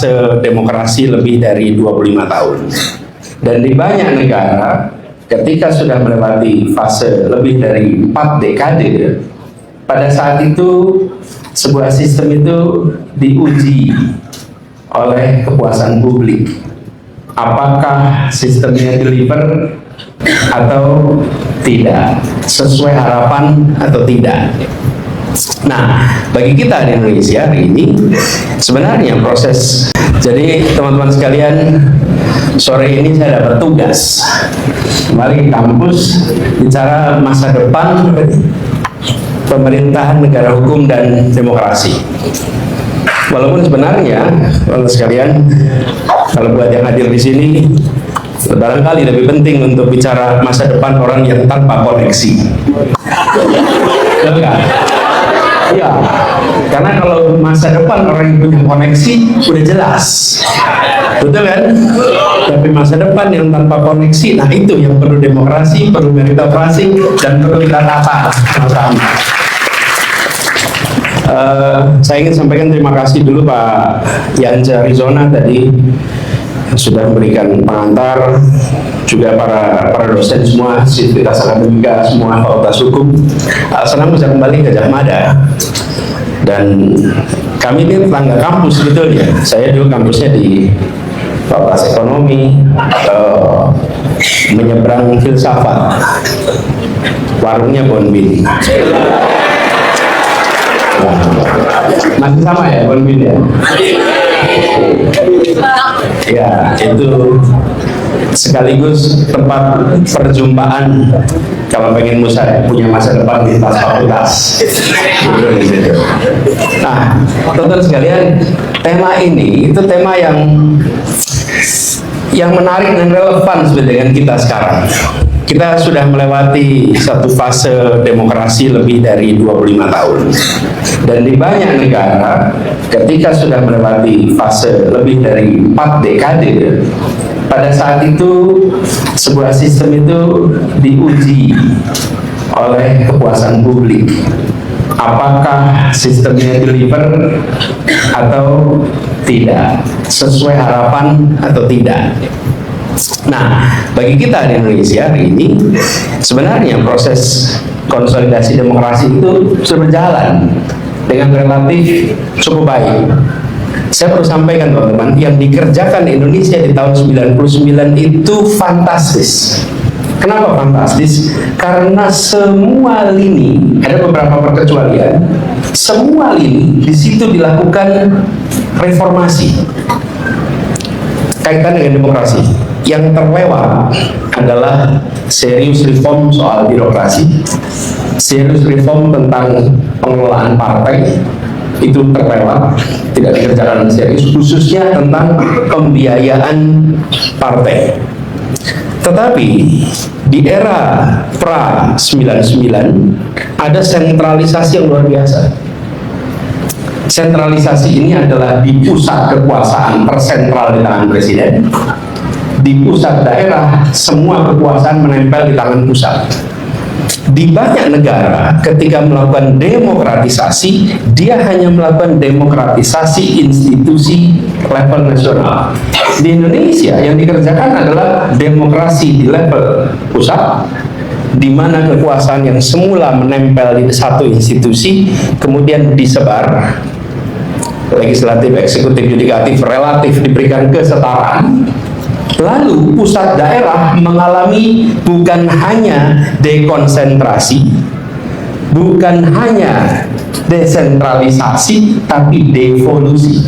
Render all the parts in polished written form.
fase demokrasi lebih dari 25 tahun. Dan di banyak negara, ketika sudah melewati fase lebih dari 4 dekade, pada saat itu sebuah sistem itu diuji oleh kepuasan publik. Apakah sistemnya deliver atau tidak, sesuai harapan atau tidak. Nah, bagi kita di Indonesia hari ini sebenarnya proses. Jadi teman-teman sekalian, sore ini saya dapat tugas kembali ke kampus bicara masa depan pemerintahan negara hukum dan demokrasi. Walaupun sebenarnya teman-teman sekalian, kalau buat yang hadir di sini, barangkali lebih penting untuk bicara masa depan orang yang tanpa koneksi. Betul nggak? Iya, karena kalau masa depan orang yang punya koneksi udah jelas, betul kan? Tapi masa depan yang tanpa koneksi, nah itu yang perlu demokrasi, perlu meritokrasi, dan perlu kita tata bersama. Saya ingin sampaikan terima kasih dulu Pak Yanja Rizona tadi sudah memberikan pengantar, juga para dosen semua, sivitas akademika semua, fakultas hukum. Senang bisa kembali ke Jakmada, dan kami ini tetangga kampus sebetulnya. Saya dulu kampusnya di Fakultas Ekonomi, menyeberang filsafat, warungnya Bonbin. Masih sama ya Bonbin ya? Ya, itu sekaligus tempat perjumpaan kalau pengen punya masa depan di lintas fakultas. Nah, teman-teman sekalian, tema ini itu tema yang menarik dan relevan sebenarnya dengan kita sekarang. Kita sudah melewati satu fase demokrasi lebih dari 25 tahun. Dan di banyak negara, ketika sudah melewati fase lebih dari 4 dekade, pada saat itu sebuah sistem itu diuji oleh kepuasan publik. Apakah sistemnya deliver atau tidak, sesuai harapan atau tidak. Nah, bagi kita di Indonesia hari ini, sebenarnya proses konsolidasi demokrasi itu sudah berjalan dengan relatif cukup baik. Saya perlu sampaikan teman-teman, yang dikerjakan di Indonesia di tahun 99 itu fantastis. Kenapa fantastis? Karena semua lini, ada beberapa perkecualian, semua lini di situ dilakukan reformasi kaitan dengan demokrasi. Yang terlewat adalah serius reform soal birokrasi, serius reform tentang pengelolaan partai, itu terlewat, tidak dikerjakan serius, khususnya tentang pembiayaan partai. Tetapi di era pra 99 ada sentralisasi yang luar biasa. Sentralisasi ini adalah di pusat kekuasaan tersentral di tangan presiden, di pusat daerah semua kekuasaan menempel di tangan pusat. Di banyak negara ketika melakukan demokratisasi, dia hanya melakukan demokratisasi institusi level nasional. Di Indonesia yang dikerjakan adalah demokrasi di level pusat, di mana kekuasaan yang semula menempel di satu institusi kemudian disebar, legislatif, eksekutif, yudikatif relatif diberikan kesetaraan. Lalu pusat daerah mengalami bukan hanya dekonsentrasi, bukan hanya desentralisasi, tapi devolusi.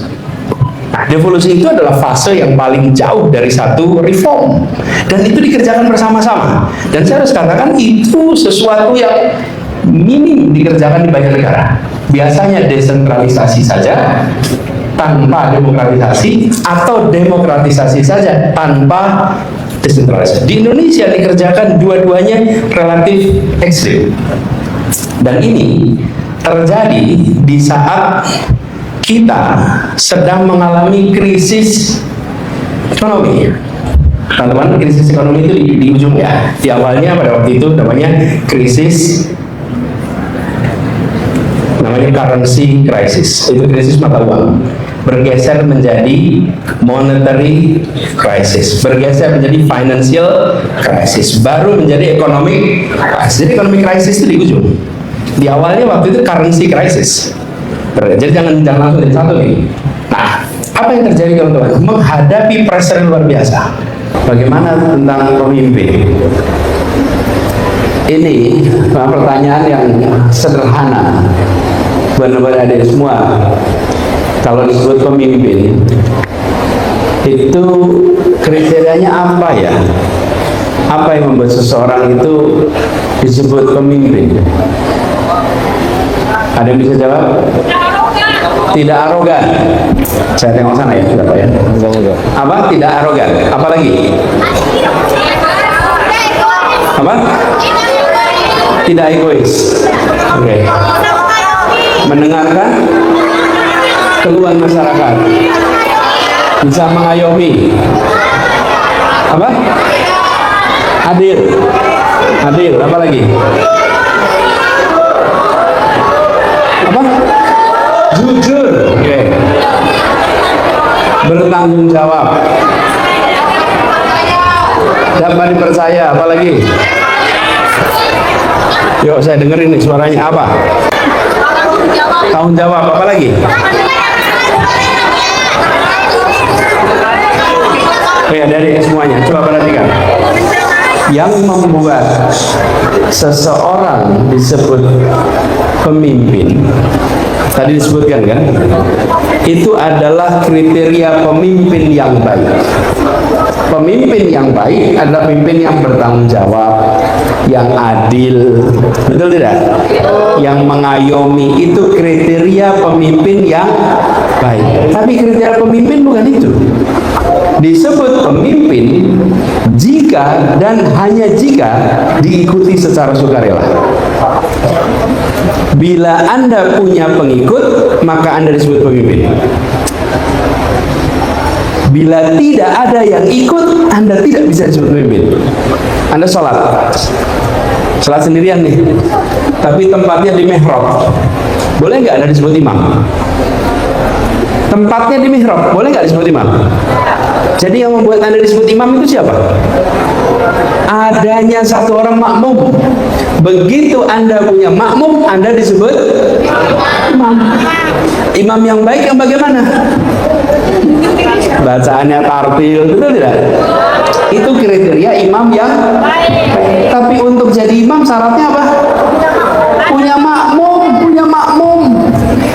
Nah, devolusi itu adalah fase yang paling jauh dari satu reform, dan itu dikerjakan bersama-sama. Dan saya harus katakan itu sesuatu yang minim dikerjakan di banyak negara. Biasanya desentralisasi saja tanpa demokratisasi, atau demokratisasi saja tanpa desentralisasi. Di Indonesia dikerjakan dua-duanya relatif ekstrim. Dan ini terjadi di saat kita sedang mengalami krisis ekonomi. Teman-teman, krisis ekonomi itu di ujung ya. Di awalnya pada waktu itu namanya krisis, namanya currency crisis, itu krisis mata uang. bergeser menjadi monetary crisis, bergeser menjadi financial crisis, baru menjadi economic crisis. Jadi economic crisis itu di ujung. Di awalnya waktu itu currency crisis. Jadi jangan langsung jadi satu nih. Nah, apa yang terjadi teman-teman? Menghadapi pressure luar biasa. Bagaimana tentang pemimpin? Ini pertanyaan yang sederhana. Benar-benar ada semua. Kalau disebut pemimpin, itu kriterianya apa ya? Apa yang membuat seseorang itu disebut pemimpin? Ada yang bisa jawab? Tidak arogan. Saya tengok sana ya, sudah Pak ya. Apa? Tidak arogan. Apa lagi? Apa? Tidak egois. Oke. Mendengarkan keluhan masyarakat. Bisa mengayomi. Apa? Adil. Adil. Apa lagi? Apa? Jujur. Oke. Bertanggung jawab. Dapat dipercaya. Apa lagi? Yuk saya dengerin nih suaranya apa? Tanggung jawab. Apa lagi? Ya dari semuanya. Coba perhatikan. Yang membuat seseorang disebut pemimpin, tadi disebutkan kan, itu adalah kriteria pemimpin yang baik. Pemimpin yang baik adalah pemimpin yang bertanggung jawab, yang adil, betul tidak? Yang mengayomi, itu kriteria pemimpin yang baik. Tapi kriteria pemimpin bukan itu. Disebut pemimpin jika dan hanya jika diikuti secara sukarela. Bila Anda punya pengikut, maka Anda disebut pemimpin. Bila tidak ada yang ikut, Anda tidak bisa disebut pemimpin. Anda sholat sendirian nih, tapi tempatnya di mihrab, boleh nggak Anda disebut imam? Tempatnya di mihrab, boleh nggak disebut imam? Jadi yang membuat Anda disebut imam itu siapa? Adanya satu orang makmum. Begitu Anda punya makmum, Anda disebut imam. Imam yang baik yang bagaimana? Bacaannya tartil, betul tidak? Itu kriteria imam yang baik. Tapi untuk jadi imam syaratnya apa? Punya makmum, punya makmum.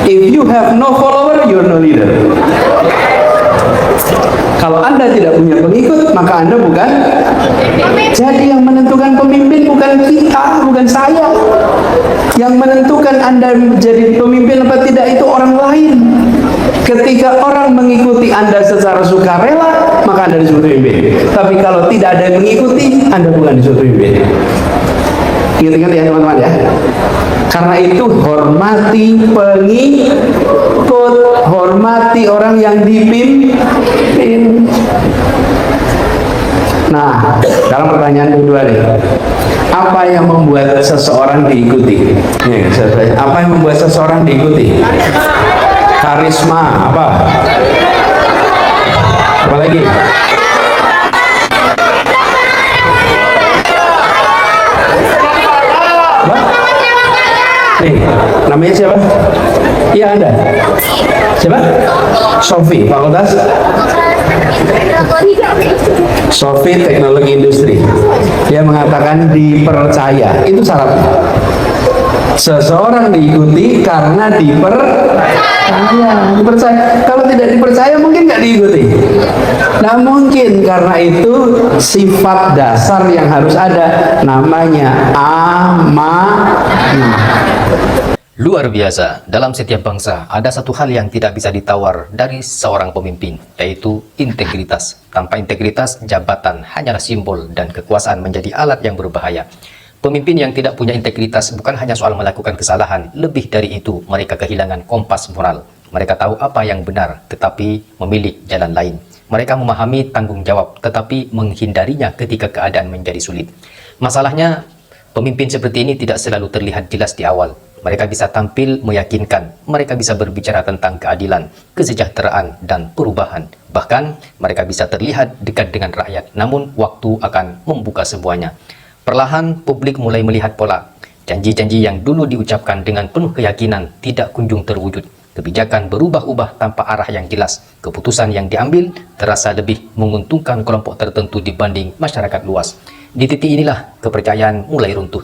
If you have no follower, you're no leader. Kalau Anda tidak punya pengikut, maka Anda bukan. Jadi yang menentukan pemimpin bukan kita, bukan saya. Yang menentukan Anda menjadi pemimpin apa tidak itu orang lain. Ketika orang mengikuti Anda secara sukarela, maka Anda disebut pemimpin. Tapi kalau tidak ada yang mengikuti, Anda bukan disebut pemimpin. Ingat-ingat ya teman-teman ya. Karena itu hormati pengikut, hormati orang yang dipimpin. Nah, dalam pertanyaan kedua nih, apa yang membuat seseorang diikuti? Nih, saya tanya, apa yang membuat seseorang diikuti? Karisma, apa? Apa lagi? Nih, namanya siapa? Iya Anda. Siapa? Sofi, Fakultas Sofi Teknologi Industri. Dia mengatakan dipercaya. Itu syaratnya. Seseorang diikuti karena dipercaya. Kalau tidak dipercaya mungkin nggak diikuti. Nah mungkin karena itu sifat dasar yang harus ada namanya amanah. Luar biasa, dalam setiap bangsa ada satu hal yang tidak bisa ditawar dari seorang pemimpin, yaitu integritas. Tanpa integritas, jabatan hanyalah simbol dan kekuasaan menjadi alat yang berbahaya. Pemimpin yang tidak punya integritas bukan hanya soal melakukan kesalahan, lebih dari itu mereka kehilangan kompas moral. Mereka tahu apa yang benar, tetapi memilih jalan lain. Mereka memahami tanggung jawab, tetapi menghindarinya ketika keadaan menjadi sulit. Masalahnya, pemimpin seperti ini tidak selalu terlihat jelas di awal. Mereka bisa tampil meyakinkan, mereka bisa berbicara tentang keadilan, kesejahteraan, dan perubahan. Bahkan, mereka bisa terlihat dekat dengan rakyat, namun waktu akan membuka semuanya. Perlahan, publik mulai melihat pola. Janji-janji yang dulu diucapkan dengan penuh keyakinan tidak kunjung terwujud. Kebijakan berubah-ubah tanpa arah yang jelas. Keputusan yang diambil terasa lebih menguntungkan kelompok tertentu dibanding masyarakat luas. Di titik inilah kepercayaan mulai runtuh.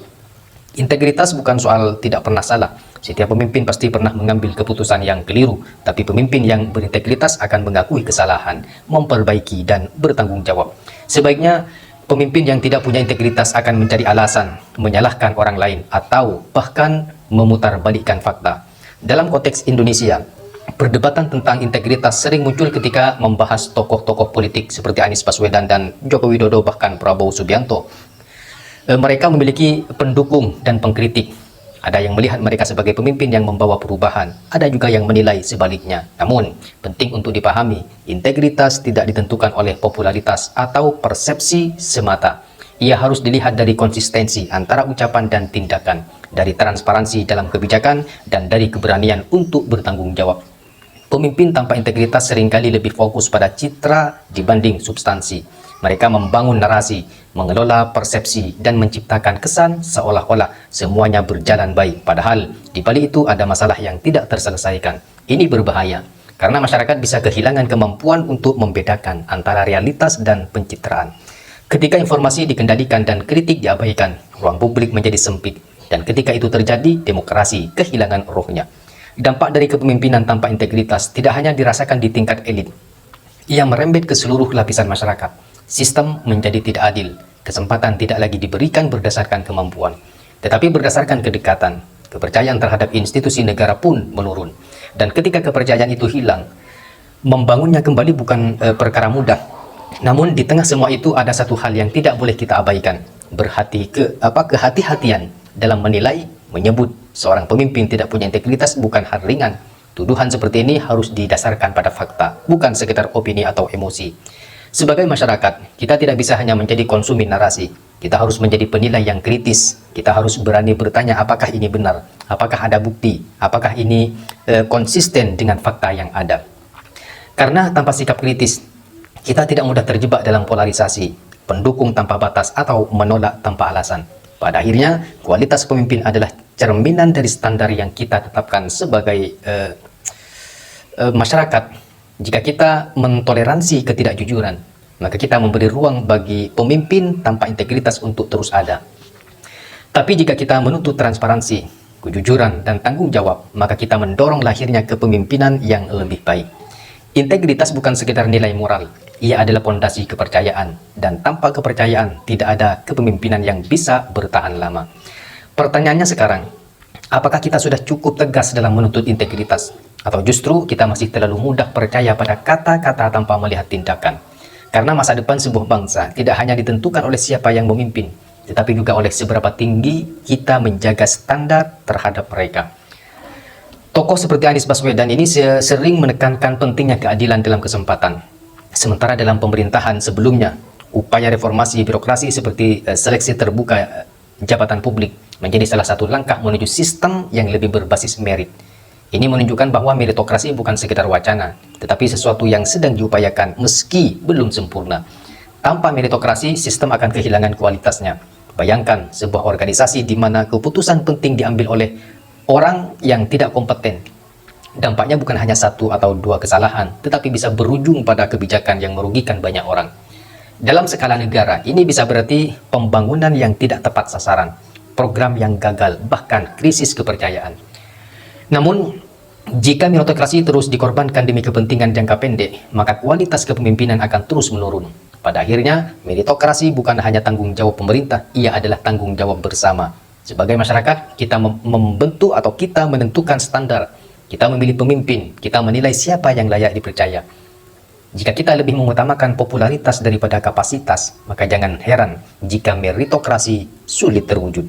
Integritas bukan soal tidak pernah salah. Setiap pemimpin pasti pernah mengambil keputusan yang keliru, tapi pemimpin yang berintegritas akan mengakui kesalahan, memperbaiki, dan bertanggung jawab. Sebaiknya, pemimpin yang tidak punya integritas akan mencari alasan, menyalahkan orang lain, atau bahkan memutarbalikkan fakta. Dalam konteks Indonesia, perdebatan tentang integritas sering muncul ketika membahas tokoh-tokoh politik seperti Anies Baswedan dan Joko Widodo, bahkan Prabowo Subianto. Mereka memiliki pendukung dan pengkritik. Ada yang melihat mereka sebagai pemimpin yang membawa perubahan, ada juga yang menilai sebaliknya. Namun, penting untuk dipahami, integritas tidak ditentukan oleh popularitas atau persepsi semata. Ia harus dilihat dari konsistensi antara ucapan dan tindakan, dari transparansi dalam kebijakan, dan dari keberanian untuk bertanggung jawab. Pemimpin tanpa integritas seringkali lebih fokus pada citra dibanding substansi. Mereka membangun narasi, mengelola persepsi, dan menciptakan kesan seolah-olah semuanya berjalan baik. Padahal, di balik itu ada masalah yang tidak terselesaikan. Ini berbahaya, karena masyarakat bisa kehilangan kemampuan untuk membedakan antara realitas dan pencitraan. Ketika informasi dikendalikan dan kritik diabaikan, ruang publik menjadi sempit. Dan ketika itu terjadi, demokrasi kehilangan rohnya. Dampak dari kepemimpinan tanpa integritas tidak hanya dirasakan di tingkat elit. Ia merembet ke seluruh lapisan masyarakat. Sistem menjadi tidak adil, kesempatan tidak lagi diberikan berdasarkan kemampuan, tetapi berdasarkan kedekatan. Kepercayaan terhadap institusi negara pun menurun. Dan ketika kepercayaan itu hilang, membangunnya kembali bukan perkara mudah. Namun di tengah semua itu ada satu hal yang tidak boleh kita abaikan. Kehati-hatian dalam menilai, menyebut seorang pemimpin tidak punya integritas bukan hal ringan. Tuduhan seperti ini harus didasarkan pada fakta, bukan sekedar opini atau emosi. Sebagai masyarakat, kita tidak bisa hanya menjadi konsumen narasi. Kita harus menjadi penilai yang kritis. Kita harus berani bertanya apakah ini benar, apakah ada bukti, apakah ini konsisten dengan fakta yang ada. Karena tanpa sikap kritis, kita tidak mudah terjebak dalam polarisasi, pendukung tanpa batas, atau menolak tanpa alasan. Pada akhirnya, kualitas pemimpin adalah cerminan dari standar yang kita tetapkan sebagai masyarakat. Jika kita mentoleransi ketidakjujuran, maka kita memberi ruang bagi pemimpin tanpa integritas untuk terus ada. Tapi jika kita menuntut transparansi, kejujuran, dan tanggung jawab, maka kita mendorong lahirnya kepemimpinan yang lebih baik. Integritas bukan sekedar nilai moral, ia adalah pondasi kepercayaan, dan tanpa kepercayaan tidak ada kepemimpinan yang bisa bertahan lama. Pertanyaannya sekarang, apakah kita sudah cukup tegas dalam menuntut integritas? Atau justru kita masih terlalu mudah percaya pada kata-kata tanpa melihat tindakan? Karena masa depan sebuah bangsa tidak hanya ditentukan oleh siapa yang memimpin, tetapi juga oleh seberapa tinggi kita menjaga standar terhadap mereka. Tokoh seperti Anies Baswedan ini sering menekankan pentingnya keadilan dalam kesempatan. Sementara dalam pemerintahan sebelumnya, upaya reformasi birokrasi seperti seleksi terbuka jabatan publik menjadi salah satu langkah menuju sistem yang lebih berbasis merit. Ini menunjukkan bahwa meritokrasi bukan sekedar wacana, tetapi sesuatu yang sedang diupayakan meski belum sempurna. Tanpa meritokrasi, sistem akan kehilangan kualitasnya. Bayangkan sebuah organisasi di mana keputusan penting diambil oleh orang yang tidak kompeten. Dampaknya bukan hanya satu atau dua kesalahan, tetapi bisa berujung pada kebijakan yang merugikan banyak orang. Dalam skala negara, ini bisa berarti pembangunan yang tidak tepat sasaran, program yang gagal, bahkan krisis kepercayaan. Namun, jika meritokrasi terus dikorbankan demi kepentingan jangka pendek, maka kualitas kepemimpinan akan terus menurun. Pada akhirnya, meritokrasi bukan hanya tanggung jawab pemerintah, ia adalah tanggung jawab bersama. Sebagai masyarakat, kita membentuk atau kita menentukan standar. Kita memilih pemimpin, kita menilai siapa yang layak dipercaya. Jika kita lebih mengutamakan popularitas daripada kapasitas, maka jangan heran jika meritokrasi sulit terwujud.